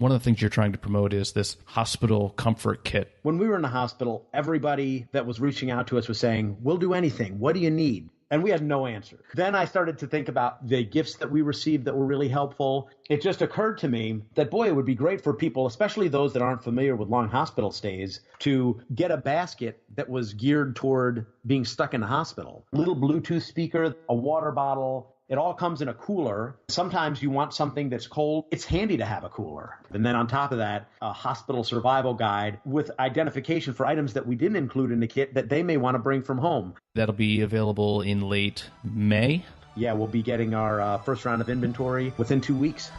one of the things you're trying to promote is this hospital comfort kit. When we were in the hospital, everybody that was reaching out to us was saying, we'll do anything. What do you need? And we had no answer. Then I started to think about the gifts that we received that were really helpful. It just occurred to me that, boy, it would be great for people, especially those that aren't familiar with long hospital stays, to get a basket that was geared toward being stuck in the hospital. Little Bluetooth speaker, a water bottle. It all comes in a cooler. Sometimes you want something that's cold. It's handy to have a cooler. And then on top of that, a hospital survival guide with identification for items that we didn't include in the kit that they may want to bring from home. That'll be available in late May. Yeah, we'll be getting our first round of inventory within 2 weeks.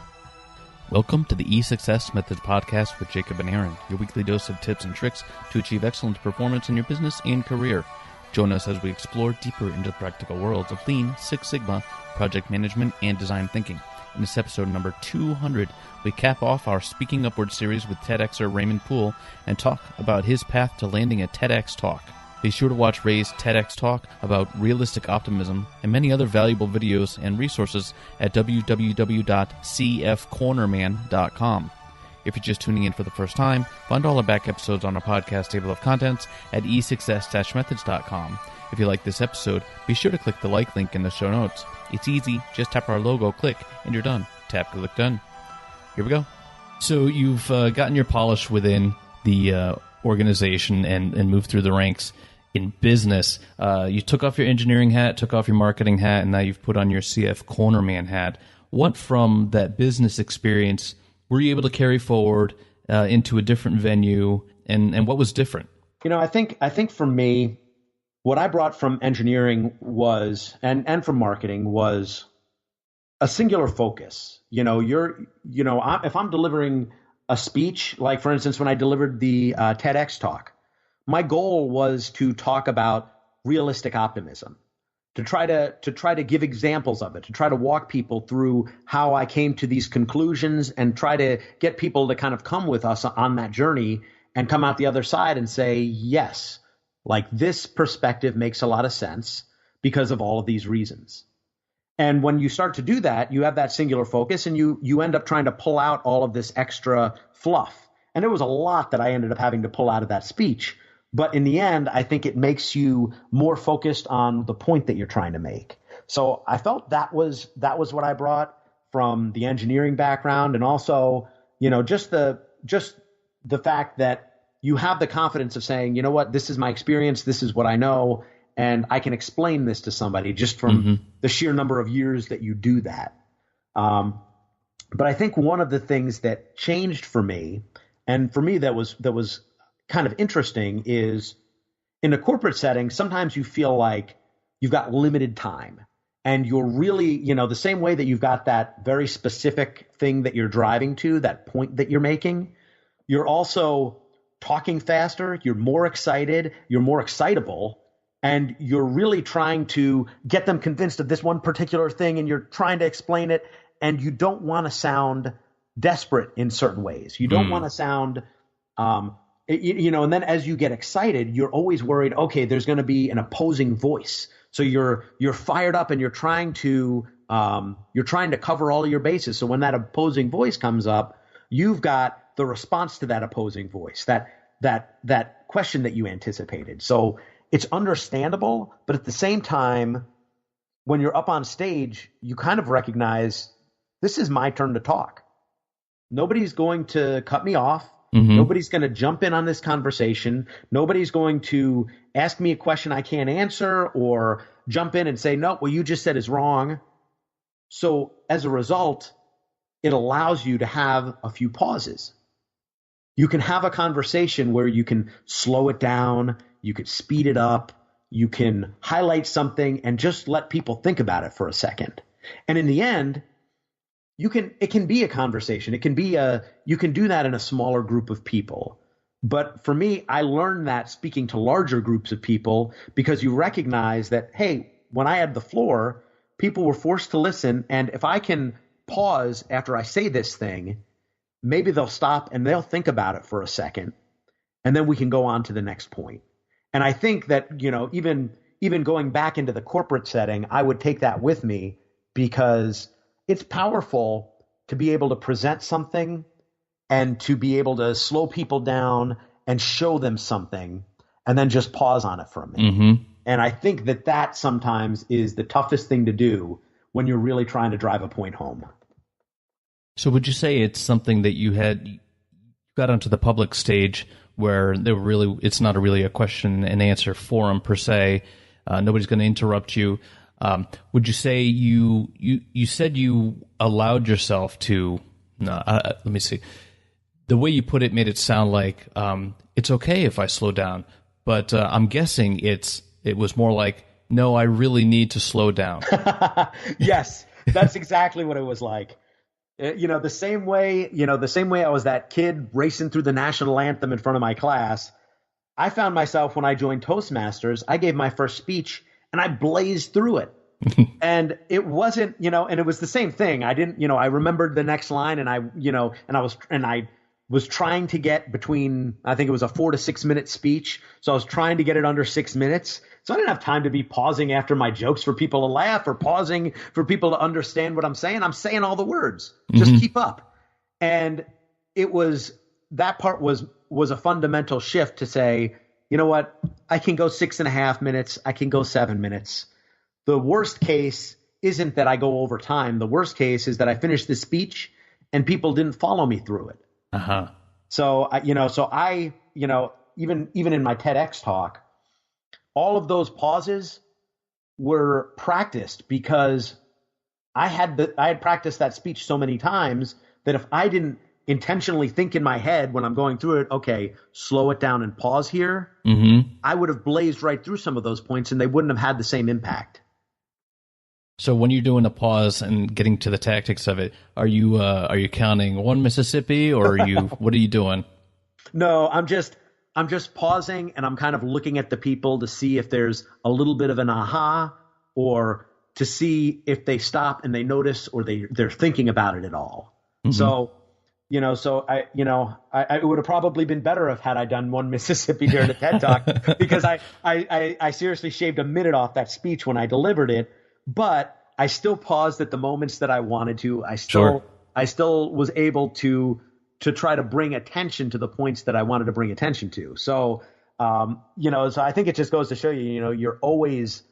Welcome to the E6S Methods podcast with Jacob and Aaron, your weekly dose of tips and tricks to achieve excellent performance in your business and career. Join us as we explore deeper into the practical worlds of Lean, Six Sigma, project management, and design thinking. In this episode number 200, we cap off our Speaking Upwards series with TEDxer Raymond Poole and talk about his path to landing a TEDx talk. Be sure to watch Ray's TEDx talk about realistic optimism and many other valuable videos and resources at www.cfcornerman.com. If you're just tuning in for the first time, find all our back episodes on our podcast table of contents at E6S-methods.com. If you like this episode, be sure to click the like link in the show notes. It's easy. Just tap our logo, click, and you're done. Tap, click, done. Here we go. So you've gotten your polish within the organization and moved through the ranks in business. You took off your engineering hat, took off your marketing hat, and now you've put on your CF Cornerman hat. What from that business experience were you able to carry forward into a different venue, and what was different? You know, I think for me, what I brought from engineering was, and from marketing, was a singular focus. If I'm delivering a speech, like for instance, when I delivered the TEDx talk, my goal was to talk about realistic optimism, to try to give examples of it, to try to walk people through how I came to these conclusions and try to get people to kind of come with us on that journey and come out the other side and say, yes, like this perspective makes a lot of sense because of all of these reasons. And when you start to do that, you have that singular focus and you end up trying to pull out all of this extra fluff. And there was a lot that I ended up having to pull out of that speech. But in the end, I think it makes you more focused on the point that you're trying to make. So I felt that was what I brought from the engineering background, and also, just the fact that you have the confidence of saying, you know what, this is my experience, this is what I know, and I can explain this to somebody just from the sheer number of years that you do that. But I think one of the things that changed for me, and for me that was kind of interesting, is in a corporate setting, sometimes you feel like you've got limited time and you're really, the same way that you've got that very specific thing that you're driving to, that point that you're making, you're also talking faster, you're more excited, you're more excitable, and you're really trying to get them convinced of this one particular thing, and you're trying to explain it, and you don't want to sound desperate in certain ways. You don't want to sound and then as you get excited, you're always worried, okay, there's going to be an opposing voice. So you're fired up and you're trying to cover all of your bases. So when that opposing voice comes up, you've got the response to that opposing voice, that question that you anticipated. So it's understandable, but at the same time, when you're up on stage, you kind of recognize this is my turn to talk. Nobody's going to cut me off. Nobody's going to jump in on this conversation. Nobody's going to ask me a question I can't answer or jump in and say, no, what you just said is wrong. So as a result, it allows you to have a few pauses. You can have a conversation where you can slow it down, you could speed it up, you can highlight something and just let people think about it for a second. And in the end, it can be a conversation. You can do that in a smaller group of people. But for me, I learned that speaking to larger groups of people, because you recognize that, hey, when I had the floor, people were forced to listen. And if I can pause after I say this thing, maybe they'll stop and they'll think about it for a second. And then we can go on to the next point. And I think that, even going back into the corporate setting, I would take that with me, because it's powerful to be able to present something and to be able to slow people down and show them something and then just pause on it for a minute. Mm-hmm. And I think that sometimes is the toughest thing to do when you're really trying to drive a point home. So would you say it's something that you got onto the public stage where it's not really a question and answer forum per se? Nobody's going to interrupt you. Would you say you said you allowed yourself to? Let me see. The way you put it made it sound like it's okay if I slow down, but I'm guessing it was more like, no, I really need to slow down. Yes, that's exactly what it was like. The same way I was that kid racing through the national anthem in front of my class. I found myself when I joined Toastmasters, I gave my first speech and I blazed through it. And it wasn't, and it was the same thing. I didn't, I remembered the next line and I was trying to get between, I think it was a 4 to 6 minute speech. So I was trying to get it under 6 minutes. So I didn't have time to be pausing after my jokes for people to laugh or pausing for people to understand what I'm saying. I'm saying all the words. Just keep up. And that part was a fundamental shift to say, you know what? I can go 6.5 minutes. I can go 7 minutes. The worst case isn't that I go over time. The worst case is that I finish the speech and people didn't follow me through it. Uh-huh. So, even in my TEDx talk, all of those pauses were practiced because I had practiced that speech so many times that if I didn't intentionally think in my head when I'm going through it, okay, slow it down and pause here, I would have blazed right through some of those points and they wouldn't have had the same impact. So when you're doing a pause and getting to the tactics of it, are you counting one Mississippi or what are you doing? No, I'm just pausing and I'm kind of looking at the people to see if there's a little bit of an aha or to see if they stop and they notice or they're thinking about it at all. So, it would have probably been better had I done one Mississippi during the TED Talk because I seriously shaved a minute off that speech when I delivered it. But I still paused at the moments that I wanted to. I still was able to try to bring attention to the points that I wanted to bring attention to. So, so I think it just goes to show you, you're always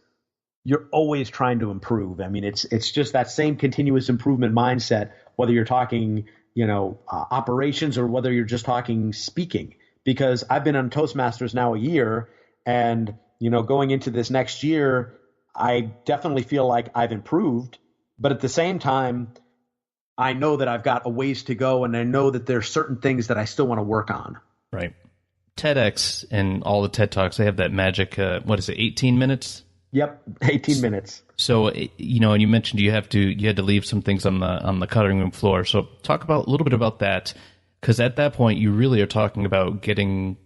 trying to improve. I mean, it's just that same continuous improvement mindset, whether you're talking, operations or whether you're just talking speaking, because I've been on Toastmasters now a year and, going into this next year, I definitely feel like I've improved, but at the same time, I know that I've got a ways to go, and I know that there's certain things that I still want to work on. Right. TEDx and all the TED Talks, they have that magic, 18 minutes? Yep, 18 minutes. So, and you mentioned you had to leave some things on the cutting room floor. So talk a little bit about that, because at that point, you really are talking about getting,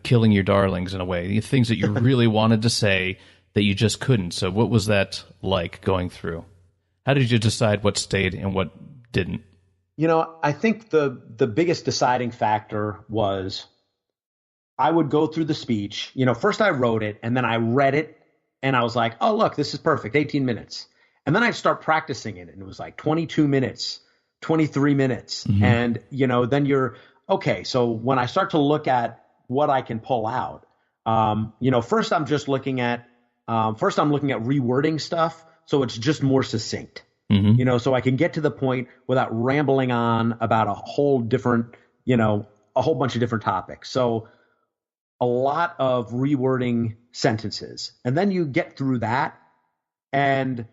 killing your darlings in a way, the things that you really wanted to say that you just couldn't. So what was that like going through? How did you decide what stayed and what didn't? I think the biggest deciding factor was I would go through the speech. First I wrote it and then I read it and I was like, oh, look, this is perfect, 18 minutes. And then I'd start practicing it and it was like 22 minutes, 23 minutes. And, then you're, okay, so when I start to look at what I can pull out, first I'm looking at rewording stuff so it's just more succinct, so I can get to the point without rambling on about a whole bunch of different topics. So a lot of rewording sentences. And then you get through that and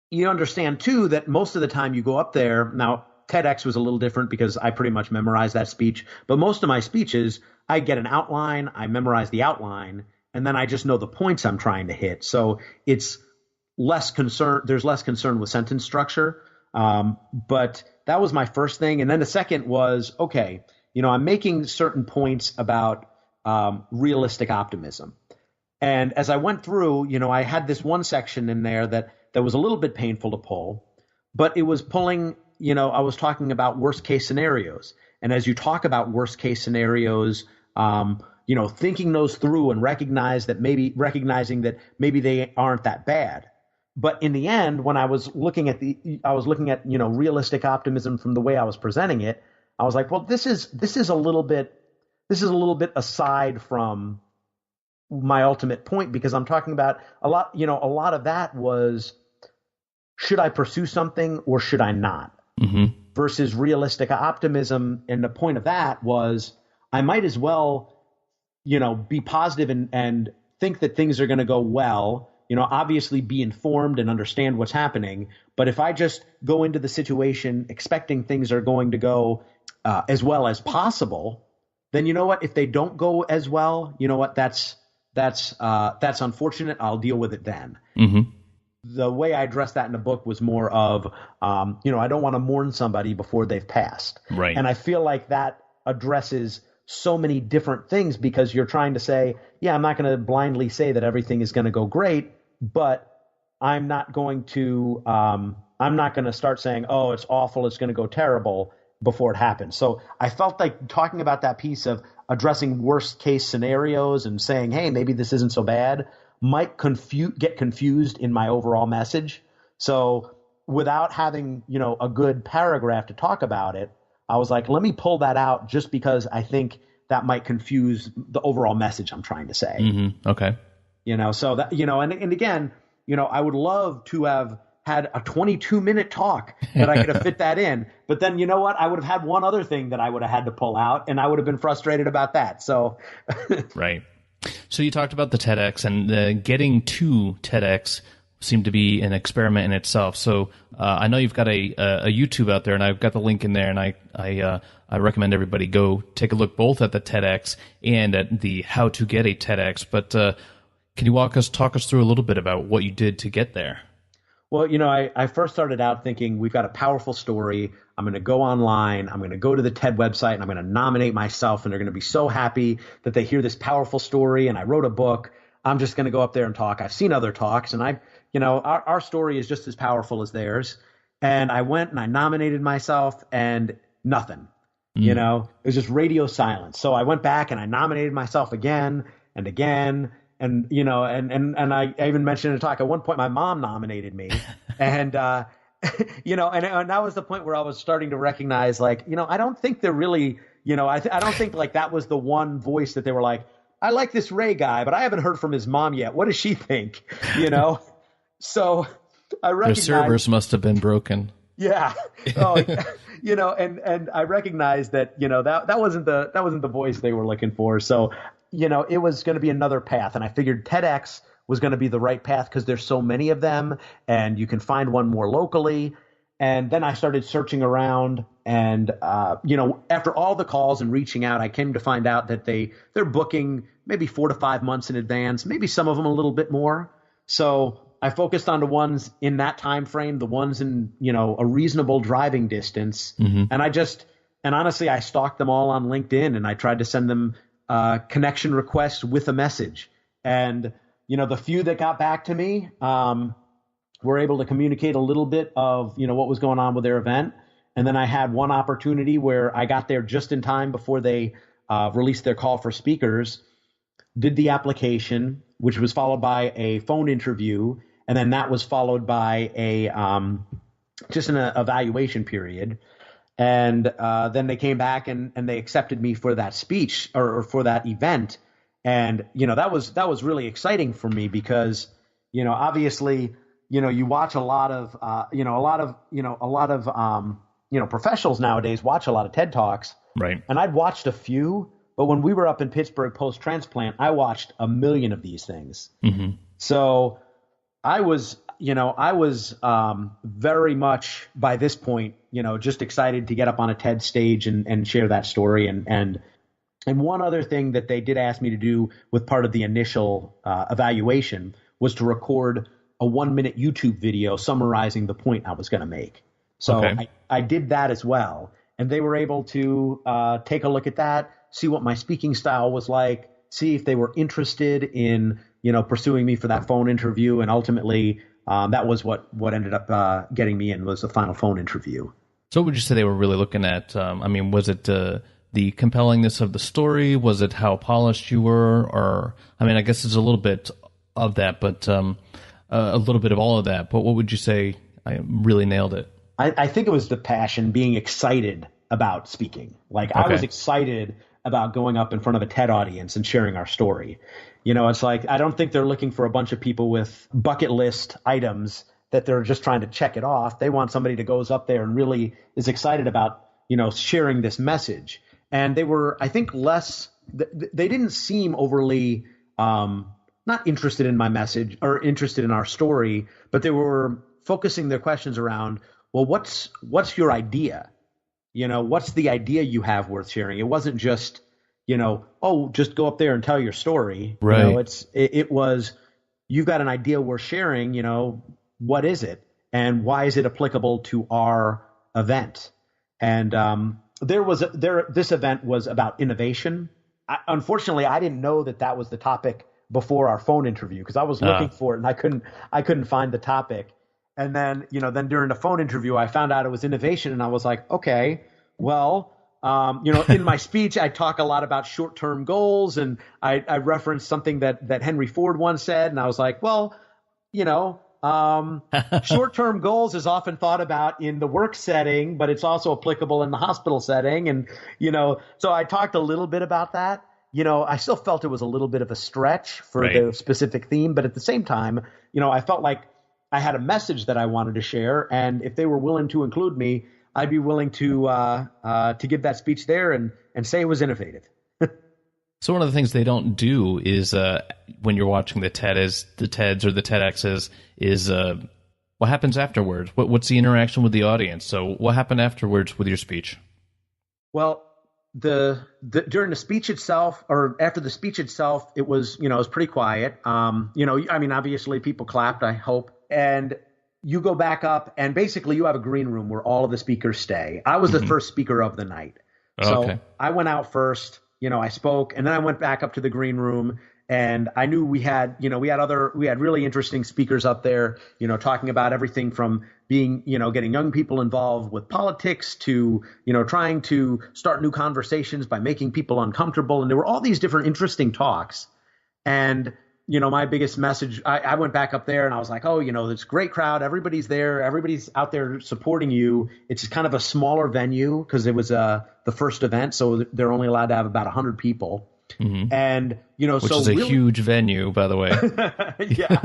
you understand too that most of the time you go up there. Now, TEDx was a little different because I pretty much memorized that speech, but most of my speeches, I get an outline, I memorize the outline, and then I just know the points I'm trying to hit. So it's less concern. There's less concern with sentence structure. But that was my first thing. And then the second was, okay, I'm making certain points about realistic optimism. And as I went through, I had this one section in there that was a little bit painful to pull, but it was pulling, I was talking about worst case scenarios. And as you talk about worst case scenarios, thinking those through and recognizing that maybe they aren't that bad. But in the end, when I was looking at realistic optimism from the way I was presenting it, I was like, well, this is a little bit aside from my ultimate point, because I'm talking about a lot of that was, should I pursue something or should I not? Mm-hmm. Versus realistic optimism. And the point of that was, I might as well, be positive and think that things are going to go well, obviously be informed and understand what's happening. But if I just go into the situation expecting things are going to go as well as possible, then you know what? If they don't go as well, you know what? That's unfortunate. I'll deal with it then. Mm-hmm. The way I addressed that in the book was more of, I don't want to mourn somebody before they've passed. Right. And I feel like that addresses so many different things, because you're trying to say, yeah, I'm not going to blindly say that everything is going to go great, but I'm not going to start saying, oh, it's awful, it's going to go terrible before it happens. So I felt like talking about that piece of addressing worst case scenarios and saying, hey, maybe this isn't so bad, might get confused in my overall message. So without having, a good paragraph to talk about it, I was like, let me pull that out, just because I think that might confuse the overall message I'm trying to say. Mm-hmm. Okay. So that, and again, I would love to have had a 22-minute talk that I could have fit that in. But then, you know what? I would have had one other thing that I would have had to pull out, and I would have been frustrated about that. So, right. So you talked about the TEDx, and getting to TEDx seemed to be an experiment in itself. So I know you've got a YouTube out there, and I've got the link in there, and I recommend everybody go take a look both at the TEDx and at the how to get a TEDx. But can you talk us through a little bit about what you did to get there? Well, I first started out thinking, we've got a powerful story. I'm going to go online. I'm going to go to the TED website, and I'm going to nominate myself, and they're going to be so happy that they hear this powerful story. And I wrote a book. I'm just going to go up there and talk. I've seen other talks, and our story is just as powerful as theirs. And I went and I nominated myself, and nothing. It was just radio silence. So I went back and I nominated myself again and again. And, and I even mentioned in a talk, at one point, my mom nominated me. And, and that was the point where I was starting to recognize, like, I don't think they're really, I don't think like that was the one voice that they were like, I like this Ray guy, but I haven't heard from his mom yet. What does she think? So I recognized. Their servers must have been broken. Yeah. Oh, and I recognized that, that wasn't the voice they were looking for. So, it was going to be another path. And I figured TEDx was going to be the right path, because there's so many of them and you can find one more locally. And then I started searching around, and, after all the calls and reaching out, I came to find out that they're booking maybe 4 to 5 months in advance, maybe some of them a little bit more. So I focused on the ones in that time frame, the ones in, a reasonable driving distance. Mm-hmm. And honestly, I stalked them all on LinkedIn, and I tried to send them connection requests with a message. And, the few that got back to me were able to communicate a little bit of, what was going on with their event. And then I had one opportunity where I got there just in time before they released their call for speakers, did the application, which was followed by a phone interview. And then that was followed by just an evaluation period. And then they came back and they accepted me for that speech or for that event. And, that was really exciting for me, because, obviously, you watch a lot of professionals nowadays watch a lot of TED Talks. Right. And I'd watched a few, but when we were up in Pittsburgh post-transplant, I watched a million of these things. Mm-hmm. So I was very much by this point, just excited to get up on a TED stage and share that story. And one other thing that they did ask me to do with part of the initial evaluation was to record a 1-minute YouTube video summarizing the point I was going to make. So okay. I did that as well. And they were able to take a look at that, see what my speaking style was like, see if they were interested in, pursuing me for that phone interview. And ultimately, that was what ended up getting me in, was the final phone interview. So what would you say they were really looking at? Was it the compellingness of the story? Was it how polished you were? Or, I guess it's a little bit of that, but a little bit of all of that. But what would you say I really nailed it? I think it was the passion, being excited about speaking. Like Okay. I was excited about going up in front of a TED audience and sharing our story. It's like I don't think they're looking for a bunch of people with bucket list items that they're just trying to check it off. They want somebody that goes up there and really is excited about, sharing this message. And they were, I think, they didn't seem overly not interested in my message or interested in our story, but they were focusing their questions around, well, what's your idea? What's the idea you have worth sharing? It wasn't just, just go up there and tell your story. Right. It was, you've got an idea worth sharing, what is it? And why is it applicable to our event? And this event was about innovation. Unfortunately, I didn't know that was the topic before our phone interview because I was looking for it and I couldn't find the topic. And then, then during the phone interview, I found out it was innovation, and I was like, okay, well, in my speech, I talk a lot about short-term goals, and I referenced something that Henry Ford once said, and I was like, well, short-term goals is often thought about in the work setting, but it's also applicable in the hospital setting. And, so I talked a little bit about that. I still felt it was a little bit of a stretch for the specific theme, but at the same time, I felt like I had a message that I wanted to share. And if they were willing to include me, I'd be willing to give that speech there and say it was innovative. So one of the things they don't do is when you're watching the TEDs or the TEDx's is what happens afterwards? What's the interaction with the audience? So what happened afterwards with your speech? Well, during the speech itself, or after the speech itself, it was pretty quiet. Obviously people clapped, I hope, and you go back up, and basically you have a green room where all of the speakers stay. I was the first speaker of the night, so I went out first. I spoke, and then I went back up to the green room, and I knew we had really interesting speakers up there, talking about everything from being, getting young people involved with politics to, trying to start new conversations by making people uncomfortable. And there were all these different interesting talks. And, my biggest message, I went back up there and I was like, oh, this great crowd. Everybody's there. Everybody's out there supporting you. It's kind of a smaller venue because it was the first event. So they're only allowed to have about 100 people. Mm-hmm. And, which is a huge venue, by the way. Yeah,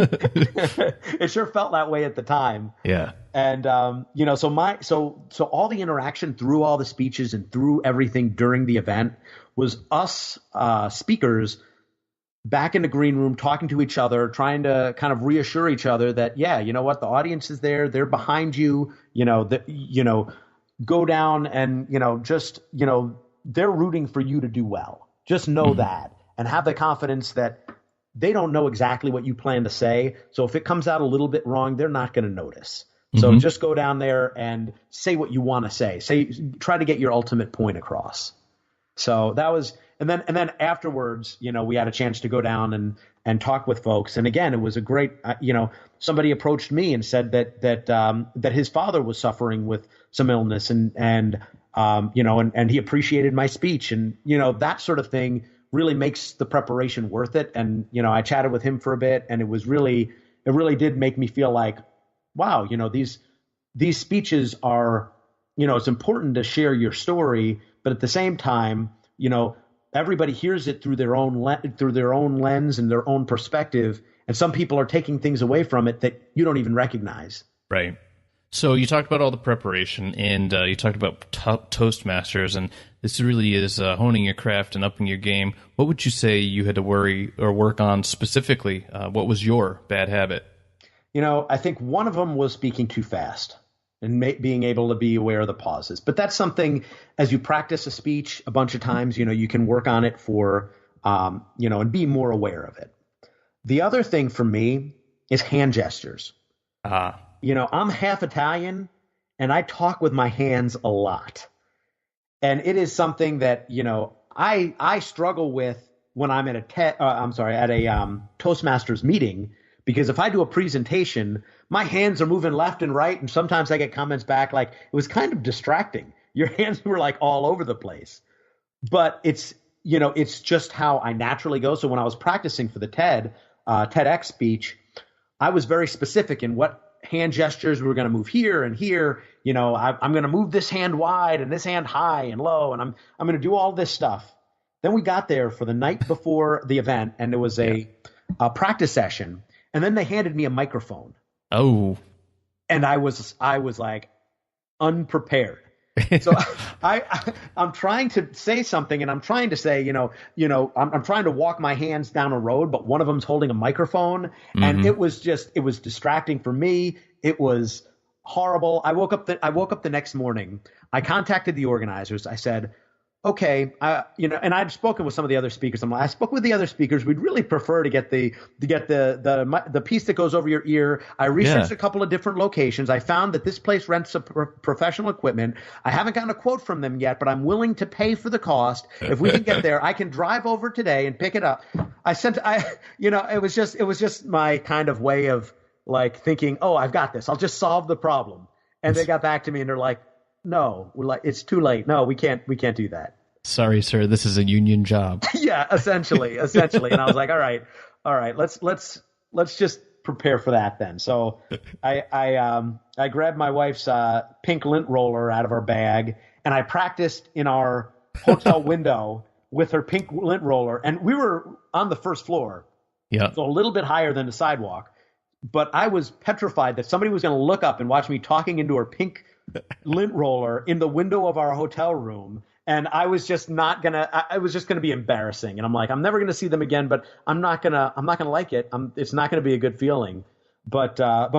it sure felt that way at the time. Yeah. And, so all the interaction through all the speeches and through everything during the event was us speakers back in the green room, talking to each other, trying to kind of reassure each other that, yeah, you know what, the audience is there. They're behind you, go down and, they're rooting for you to do well. Just know that, and have the confidence that they don't know exactly what you plan to say. So if it comes out a little bit wrong, they're not going to notice. So just go down there and say what you want to say. Try to get your ultimate point across. So that was, and then afterwards, we had a chance to go down and talk with folks. And again, it was a great, somebody approached me and said that his father was suffering with some illness and he appreciated my speech, and, that sort of thing really makes the preparation worth it. And, I chatted with him for a bit, and it really did make me feel like, wow, these speeches are, it's important to share your story, but at the same time, everybody hears it through their own lens and their own perspective. And some people are taking things away from it that you don't even recognize. Right. So you talked about all the preparation, and you talked about Toastmasters, and this really is honing your craft and upping your game. What would you say you had to worry or work on specifically? What was your bad habit? I think one of them was speaking too fast and being able to be aware of the pauses. But that's something, as you practice a speech a bunch of times, you can work on it for, and be more aware of it. The other thing for me is hand gestures. I'm half Italian, and I talk with my hands a lot. And it is something that, I struggle with when I'm at a Toastmasters meeting, because if I do a presentation, my hands are moving left and right, and sometimes I get comments back like, it was kind of distracting. Your hands were like all over the place. But it's just how I naturally go. So when I was practicing for the TEDx speech, I was very specific in what hand gestures. We were going to move here and here. I'm going to move this hand wide and this hand high and low, and I'm going to do all this stuff. Then we got there for the night before the event, and it was a practice session. And then they handed me a microphone. Oh. And I was like unprepared. So I'm trying to say something, and I'm trying to say, I'm trying to walk my hands down a road, but one of them's holding a microphone, and it was distracting for me. It was horrible. I woke up the next morning. I contacted the organizers. I said, okay, and I've spoken with some of the other speakers. I spoke with the other speakers. We'd really prefer to get the piece that goes over your ear. I researched a couple of different locations. I found that this place rents a professional equipment. I haven't gotten a quote from them yet, but I'm willing to pay for the cost. If we can get there, I can drive over today and pick it up. It was just my kind of way of like thinking, oh, I've got this. I'll just solve the problem. And they got back to me and they're like, no, it's too late. No, we can't do that. Sorry, sir. This is a union job. Yeah, essentially. And I was like, all right, let's just prepare for that then. So I grabbed my wife's pink lint roller out of her bag, and I practiced in our hotel window with her pink lint roller. And we were on the first floor, so a little bit higher than the sidewalk. But I was petrified that somebody was going to look up and watch me talking into her pink lint roller in the window of our hotel room. And I was just not gonna. It was just gonna be embarrassing. And I'm like, I'm never gonna see them again. But I'm not gonna like it. It's not gonna be a good feeling. But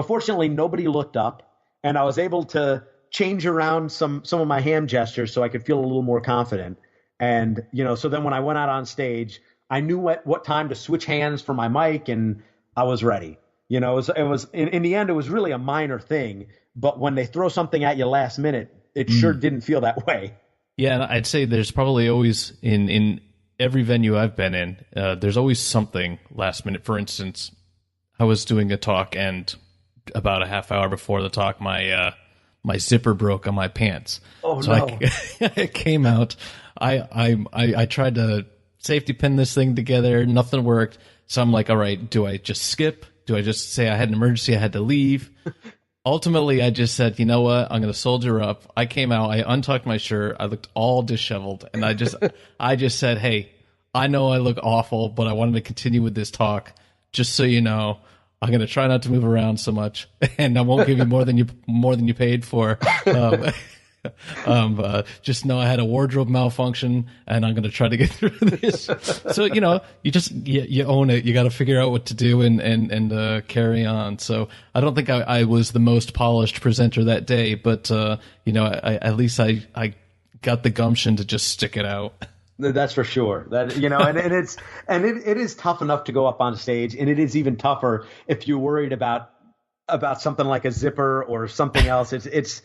fortunately, nobody looked up, and I was able to change around some of my hand gestures so I could feel a little more confident. And so then when I went out on stage, I knew what time to switch hands for my mic, and I was ready. It was in the end, it was really a minor thing. But when they throw something at you last minute, it sure didn't feel that way. Yeah, and I'd say there's probably always, in every venue I've been in, there's always something last minute. For instance, I was doing a talk, and about a half hour before the talk, my zipper broke on my pants. Oh, so no. I came out. I tried to safety pin this thing together. Nothing worked. So I'm like, all right, do I just skip? Do I just say I had an emergency, I had to leave? Ultimately, I just said, you know what? I'm going to soldier up. I came out. I untucked my shirt. I looked all disheveled. And I just said, hey, I know I look awful, but I wanted to continue with this talk. Just so you know, I'm going to try not to move around so much. And I won't give you more than you paid for. Just know I had a wardrobe malfunction, and I'm going to try to get through this. So, you own it. You got to figure out what to do and carry on. So I don't think I was the most polished presenter that day, but, at least I got the gumption to just stick it out. That's for sure. That it is tough enough to go up on stage, and it is even tougher if you're worried about something like a zipper or something else. It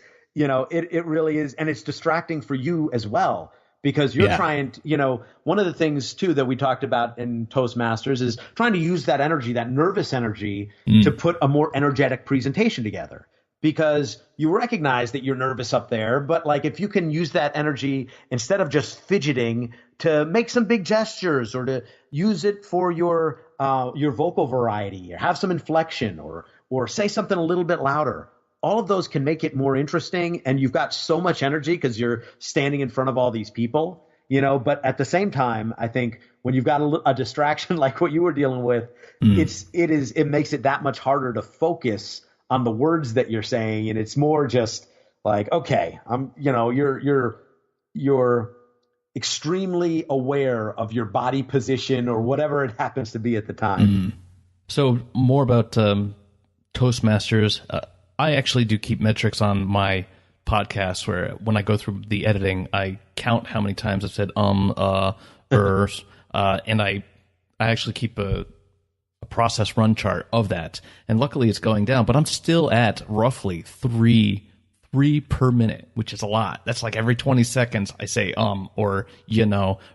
really is. And it's distracting for you as well, because you're trying to, one of the things too that we talked about in Toastmasters is trying to use that energy, that nervous energy, to put a more energetic presentation together, because you recognize that you're nervous up there. But like, if you can use that energy instead of just fidgeting to make some big gestures, or to use it for your vocal variety, or have some inflection, or say something a little bit louder. All of those can make it more interesting, and you've got so much energy because you're standing in front of all these people, but at the same time, I think when you've got a distraction like what you were dealing with, it makes it that much harder to focus on the words that you're saying. And it's more just like, okay, you're extremely aware of your body position or whatever it happens to be at the time. So more about Toastmasters. I actually do keep metrics on my podcast where when I go through the editing, I count how many times I've said and I actually keep a process run chart of that. And luckily it's going down, but I'm still at roughly three per minute, which is a lot. That's like every 20 seconds I say or or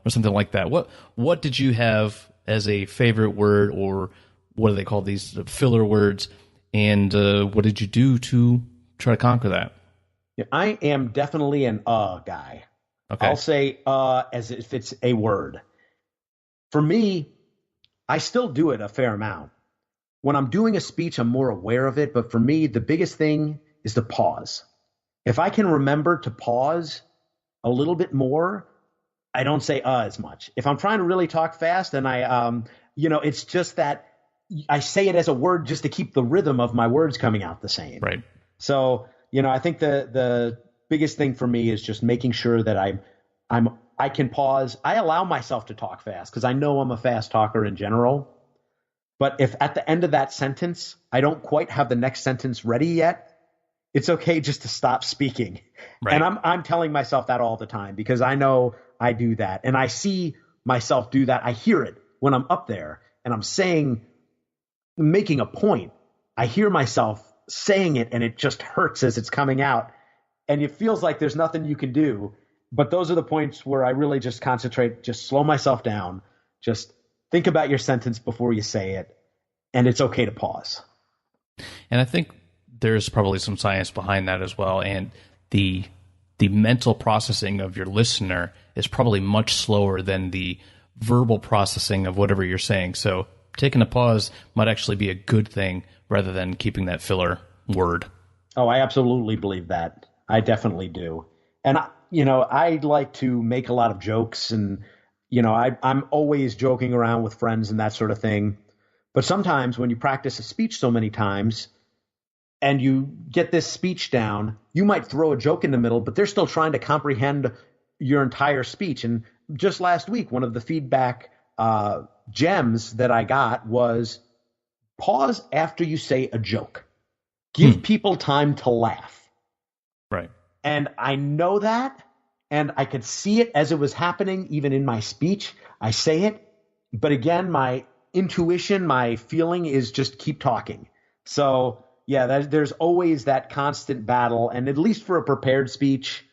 something like that. What did you have as a favorite word, or what do they call these, filler words? And what did you do to try to conquer that? Yeah, I am definitely an guy. Okay. I'll say as if it's a word. For me, I still do it a fair amount. when I'm doing a speech, I'm more aware of it. But for me, the biggest thing is the pause. If I can remember to pause a little bit more, I don't say as much. If I'm trying to really talk fast and it's just that I say it as a word just to keep the rhythm of my words coming out the same. Right. So, I think the biggest thing for me is just making sure that I can pause. I allow myself to talk fast because I know I'm a fast talker in general. But if at the end of that sentence, I don't quite have the next sentence ready yet, it's okay just to stop speaking. Right. And I'm telling myself that all the time because I know I do that. And I see myself do that. I hear it when I'm up there and I'm making a point. I hear myself saying it and it just hurts as it's coming out. And it feels like there's nothing you can do. But those are the points where I really just concentrate, just slow myself down, just think about your sentence before you say it. And it's okay to pause. And I think there's probably some science behind that as well. And the mental processing of your listener is probably much slower than the verbal processing of whatever you're saying. So taking a pause might actually be a good thing rather than keeping that filler word. Oh, I absolutely believe that. I definitely do. And, I like to make a lot of jokes and, I'm always joking around with friends and that sort of thing. But sometimes when you practice a speech so many times and you get this speech down, you might throw a joke in the middle, but they're still trying to comprehend your entire speech. And just last week, one of the feedback gems that I got was pause after you say a joke. Give people time to laugh. Right. And I know that, and I could see it as it was happening, even in my speech. I say it, but again, my intuition, my feeling is just keep talking. So yeah, there's always that constant battle. And at least for a prepared speech,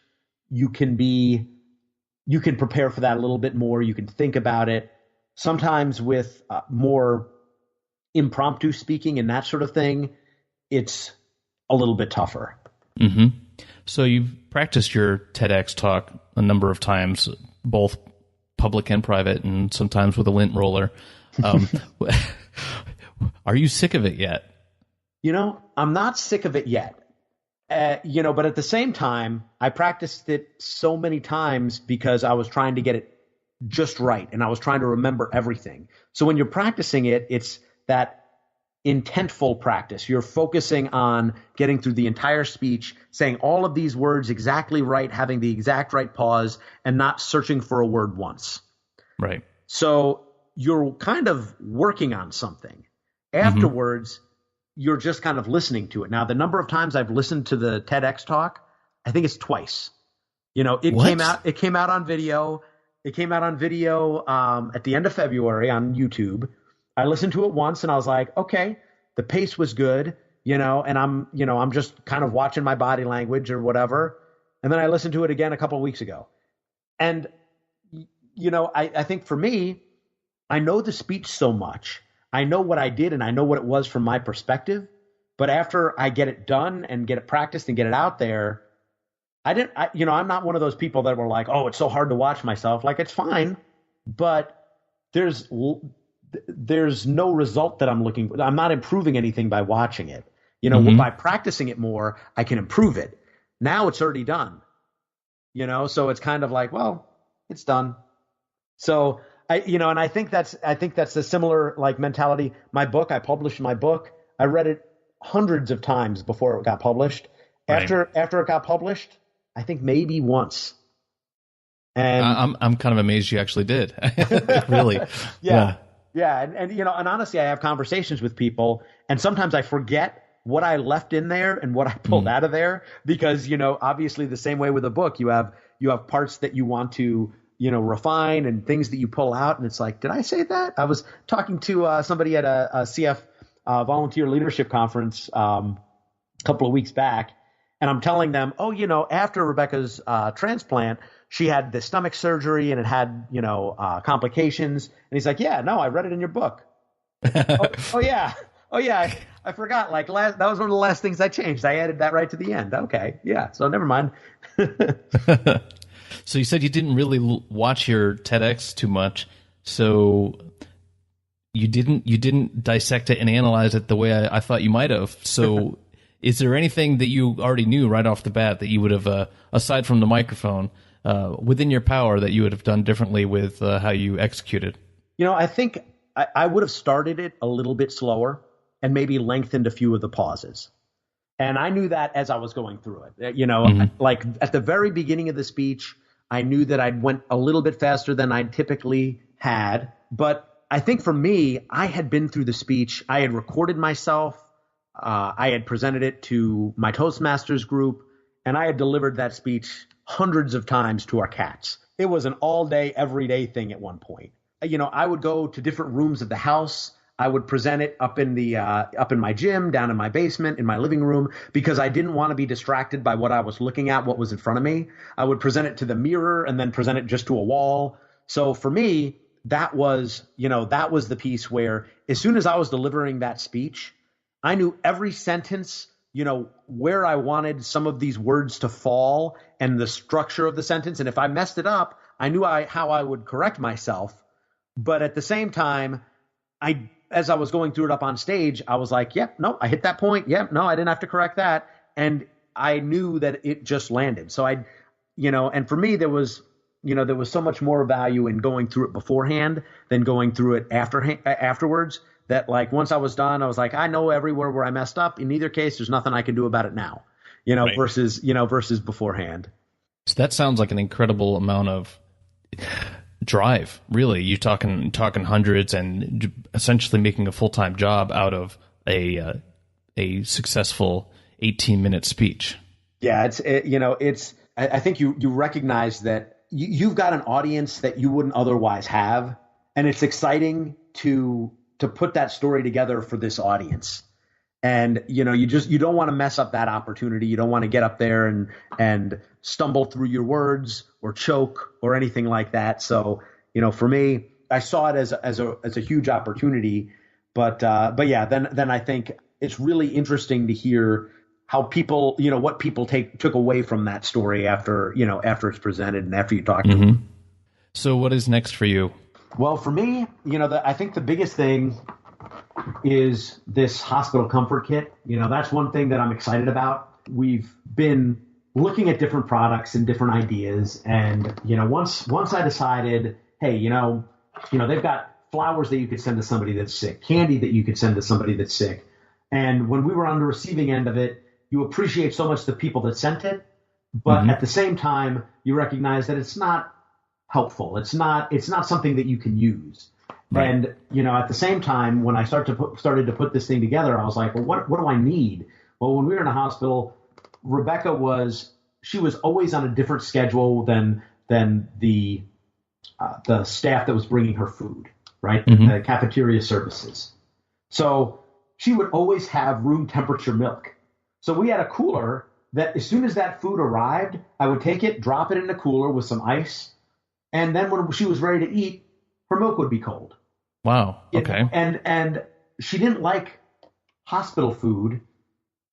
you can prepare for that a little bit more. You can think about it. Sometimes with more impromptu speaking and that sort of thing, it's a little bit tougher. Mm-hmm. So you've practiced your TEDx talk a number of times, both public and private, and sometimes with a lint roller. Are you sick of it yet? I'm not sick of it yet. But at the same time, I practiced it so many times because I was trying to get it just right, and I was trying to remember everything. So when you're practicing it, it's that intentful practice. You're focusing on getting through the entire speech, saying all of these words exactly right, having the exact right pause, and not searching for a word once. Right. So you're kind of working on something. Afterwards, you're just kind of listening to it. Now, the number of times I've listened to the TEDx talk, I think it's twice. It came out on video. It came out on video at the end of February on YouTube. I listened to it once and I was like, okay, the pace was good, and I'm just kind of watching my body language or whatever. And then I listened to it again a couple of weeks ago. And, I think for me, I know the speech so much. I know what I did and I know what it was from my perspective. But after I get it done and get it practiced and get it out there, I'm not one of those people that were like, oh, it's so hard to watch myself. Like, it's fine, but there's no result that I'm looking for. I'm not improving anything by watching it. By practicing it more, I can improve it. Now it's already done. So it's kind of like, well, it's done. So I think that's a similar like mentality. I published my book. I read it hundreds of times before it got published. Right. After it got published, I think maybe once. And I'm kind of amazed you actually did. Really. Yeah. Yeah. And honestly, I have conversations with people and sometimes I forget what I left in there and what I pulled out of there because, obviously the same way with a book, you have parts that you want to, refine and things that you pull out. And it's like, did I say that? I was talking to somebody at a CF volunteer leadership conference a couple of weeks back. And I'm telling them, after Rebecca's transplant, she had the stomach surgery and it had, complications. And he's like, yeah, no, I read it in your book. Oh, yeah. Oh, yeah. I forgot. Like that was one of the last things I changed. I added that right to the end. Okay. Yeah. So never mind. So you said you didn't really watch your TEDx too much. So you didn't dissect it and analyze it the way I thought you might have. So is there anything that you already knew right off the bat that you would have, aside from the microphone, within your power that you would have done differently with how you executed? I think I would have started it a little bit slower and maybe lengthened a few of the pauses. And I knew that as I was going through it. Like at the very beginning of the speech, I knew that I went a little bit faster than I typically had. But I think for me, I had been through the speech. I had recorded myself. I had presented it to my Toastmasters group, and I had delivered that speech hundreds of times to our cats. It was an all day, every day thing at one point. I would go to different rooms of the house. I would present it up in my gym, down in my basement, in my living room, because I didn't want to be distracted by what I was looking at, what was in front of me. I would present it to the mirror and then present it just to a wall. So for me, that was the piece where as soon as I was delivering that speech, I knew every sentence, where I wanted some of these words to fall and the structure of the sentence. And if I messed it up, I knew how I would correct myself. But at the same time, as I was going through it up on stage, I was like, yep, no, I hit that point. Yep, no, I didn't have to correct that. And I knew that it just landed. So and for me, there was so much more value in going through it beforehand than going through it afterwards. That like once I was done, I was like, I know everywhere where I messed up. In either case, there's nothing I can do about it now, right. versus beforehand. So that sounds like an incredible amount of drive, really. You're talking hundreds and essentially making a full-time job out of a successful 18-minute speech. Yeah, I think you recognize that you've got an audience that you wouldn't otherwise have, and it's exciting to put that story together for this audience. And you don't want to mess up that opportunity. You don't want to get up there and stumble through your words or choke or anything like that. So for me, I saw it as a huge opportunity. But yeah, then I think it's really interesting to hear how people, what people took away from that story after it's presented and after you talk to them. So what is next for you? Well, for me, I think the biggest thing is this hospital comfort kit. That's one thing that I'm excited about. We've been looking at different products and different ideas. And, once I decided, hey, they've got flowers that you could send to somebody that's sick, candy that you could send to somebody that's sick. And when we were on the receiving end of it, you appreciate so much the people that sent it. But at the same time, you recognize that it's not helpful. It's not something that you can use. Right. And, at the same time, when I started to put this thing together, I was like, well, what do I need? Well, when we were in a hospital, Rebecca was always on a different schedule than the staff that was bringing her food, right? The cafeteria services. So she would always have room temperature milk. So we had a cooler that as soon as that food arrived, I would take it, drop it in the cooler with some ice. And then when she was ready to eat, her milk would be cold. Wow. Okay. And she didn't like hospital food,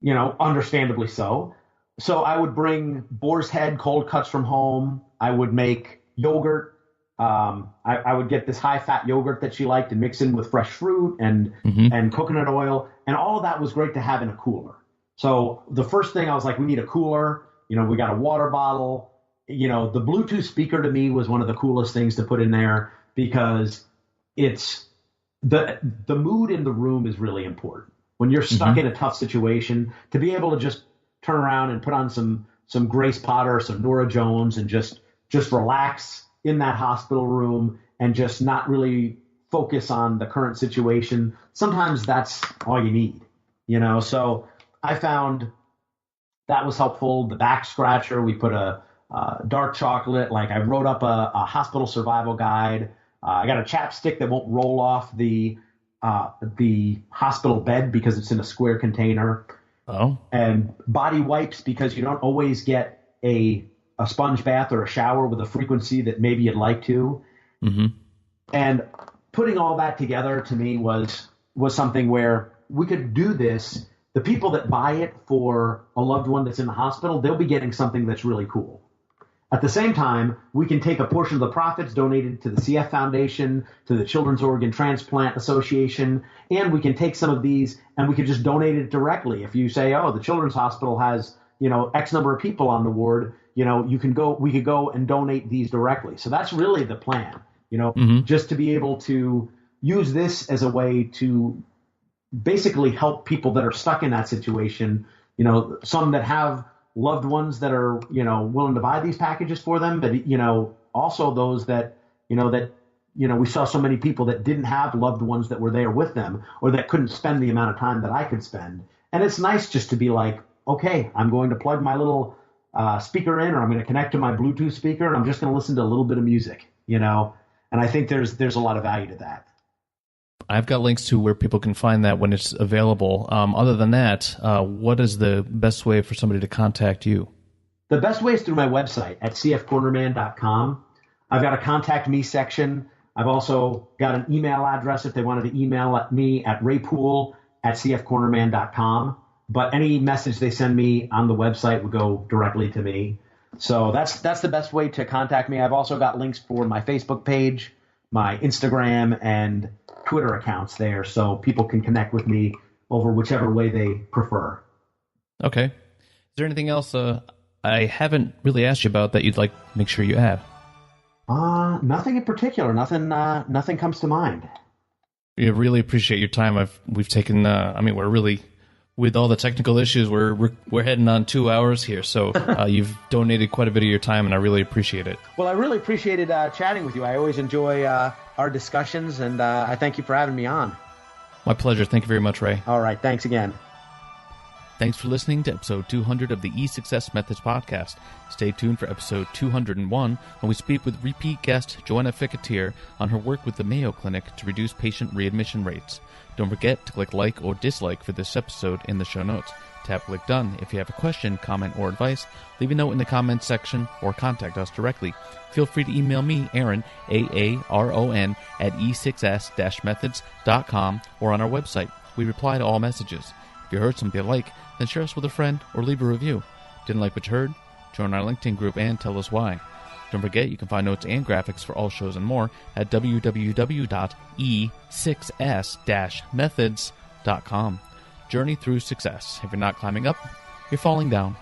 understandably so. So I would bring Boar's Head cold cuts from home. I would make yogurt. I would get this high-fat yogurt that she liked and mix in with fresh fruit and coconut oil. And all of that was great to have in a cooler. So the first thing I was like, we need a cooler. We got a water bottle. The Bluetooth speaker to me was one of the coolest things to put in there because it's the mood in the room is really important. When you're stuck in a tough situation, to be able to just turn around and put on some Grace Potter, some Nora Jones, and just relax in that hospital room and just not really focus on the current situation. Sometimes that's all you need, So I found that was helpful. The back scratcher, we put a dark chocolate. Like I wrote up a hospital survival guide. I got a chapstick that won't roll off the hospital bed because it's in a square container. Oh. And body wipes because you don't always get a sponge bath or a shower with a frequency that maybe you'd like to. And putting all that together to me was something where we could do this. The people that buy it for a loved one that's in the hospital, they'll be getting something that's really cool. At the same time, we can take a portion of the profits donated to the CF Foundation, to the Children's Organ Transplant Association, and we can take some of these and we could just donate it directly. If you say, oh, the Children's Hospital has, X number of people on the ward, we could go and donate these directly. So that's really the plan, just to be able to use this as a way to basically help people that are stuck in that situation, some that have loved ones that are, willing to buy these packages for them, but, also those that, we saw so many people that didn't have loved ones that were there with them or that couldn't spend the amount of time that I could spend. And it's nice just to be like, okay, I'm going to plug my little speaker in, or I'm going to connect to my Bluetooth speaker, and I'm just going to listen to a little bit of music, and I think there's a lot of value to that. I've got links to where people can find that when it's available. Other than that, what is the best way for somebody to contact you? The best way is through my website at cfcornerman.com. I've got a contact me section. I've also got an email address if they wanted to email at me at raypoole@cfcornerman.com. But any message they send me on the website would go directly to me. So that's the best way to contact me. I've also got links for my Facebook page, my Instagram, and Twitter accounts there, so people can connect with me over whichever way they prefer. Okay. Is there anything else I haven't really asked you about that you'd like to make sure you add? Nothing in particular. Nothing comes to mind. We really appreciate your time. We've taken. We're really, with all the technical issues, we're heading on 2 hours here. So you've donated quite a bit of your time, and I really appreciate it. Well, I really appreciated chatting with you. I always enjoy our discussions, and I thank you for having me on. My pleasure. Thank you very much, Ray. All right. Thanks again. Thanks for listening to episode 200 of the E6S Methods podcast. Stay tuned for episode 201 when we speak with repeat guest Joanna Ficatier on her work with the Mayo Clinic to reduce patient readmission rates. Don't forget to click like or dislike for this episode in the show notes. Tap click done. If you have a question, comment, or advice, leave a note in the comments section or contact us directly. Feel free to email me, Aaron, AARON, at e6s-methods.com or on our website. We reply to all messages. If you heard something you like, then share us with a friend or leave a review. Didn't like what you heard? Join our LinkedIn group and tell us why. Don't forget you can find notes and graphics for all shows and more at www.e6s-methods.com. Journey through success. If you're not climbing up, you're falling down.